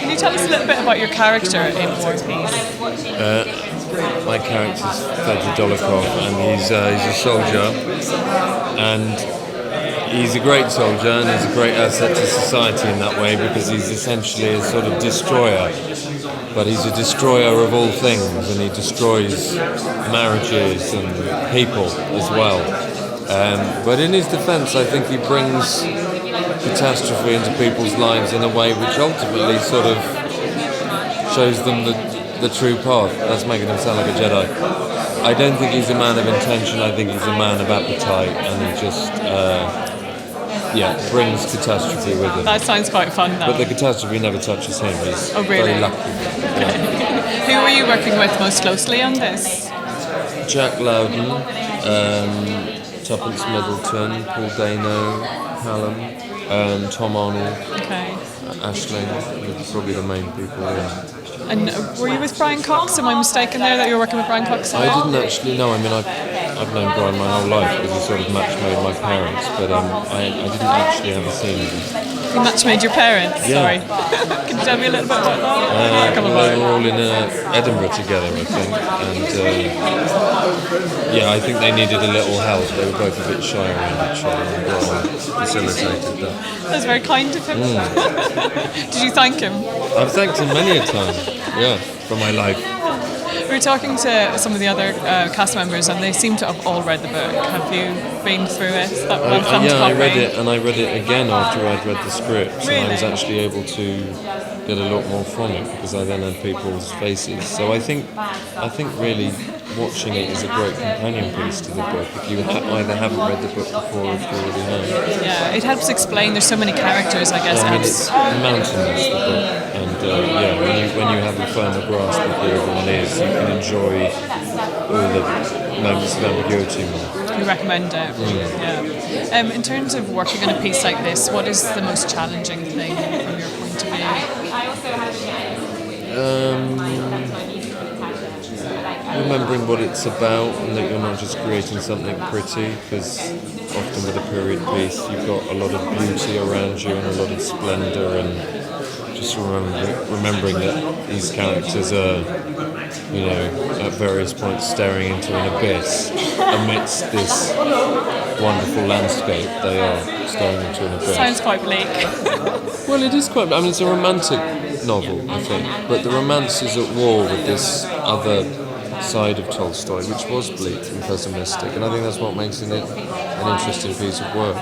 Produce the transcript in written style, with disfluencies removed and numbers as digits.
Can you tell us a little bit about your character in War and Peace? My character's Fedya Dolokov, and he's a soldier, and he's a great soldier, and he's a great asset to society in that way because he's essentially a sort of destroyer. But he's a destroyer of all things, and he destroys marriages and people as well. But in his defence, I think he brings catastrophe into people's lives in a way which ultimately sort of shows them the true path. That's making him sound like a Jedi. I don't think he's a man of intention. I think he's a man of appetite, and he just brings catastrophe with him. That sounds quite fun, though. But the catastrophe never touches him. He's very lucky. Who were you working with most closely on this? Jack Loudon, Tuppence Middleton, Paul Dano, Callum, Tom Arnold, Ashling, probably the main people. Yeah. And were you with Brian Cox? Am I mistaken there that you were working with Brian Cox? I didn't actually know. I mean, I've known Brian my whole life because he sort of match-made my parents, but I didn't actually have a scene with him. You match-made your parents? Yeah. Sorry. Can you tell me a little bit about that? We were all in Edinburgh together, I think, and I think they needed a little help. They were both a bit shy around each other, and Brian facilitated that. That's very kind of him. Did you thank him? I've thanked him many a time, for my life. We were talking to some of the other cast members, and they seem to have all read the book. Have you been through it? I read it, and I read it again after I'd read the script, Really? and I was actually able to get a lot more from it because I then had people's faces. So I think really watching it is a great companion piece to the book. If you either haven't read the book before, or if you already have. Yeah, it helps explain. There's so many characters, I guess. It's mountainous, the book, and when you have a firmer grasp of who everyone is, you can enjoy all the moments of ambiguity more. You recommend it? Yeah. In terms of working on a piece like this, what is the most challenging thing from your point of view? Remembering what it's about, and that you're not just creating something pretty, because often with a period piece you've got a lot of beauty around you and a lot of splendour, and just remembering that these characters are, at various points staring into an abyss amidst this wonderful landscape. They are staring into an abyss. Sounds quite bleak. Well, it is quite. I mean, it's a romantic novel, I think, but the romance is at war with this other side of Tolstoy, which was bleak and pessimistic, and I think that's what makes it an interesting piece of work.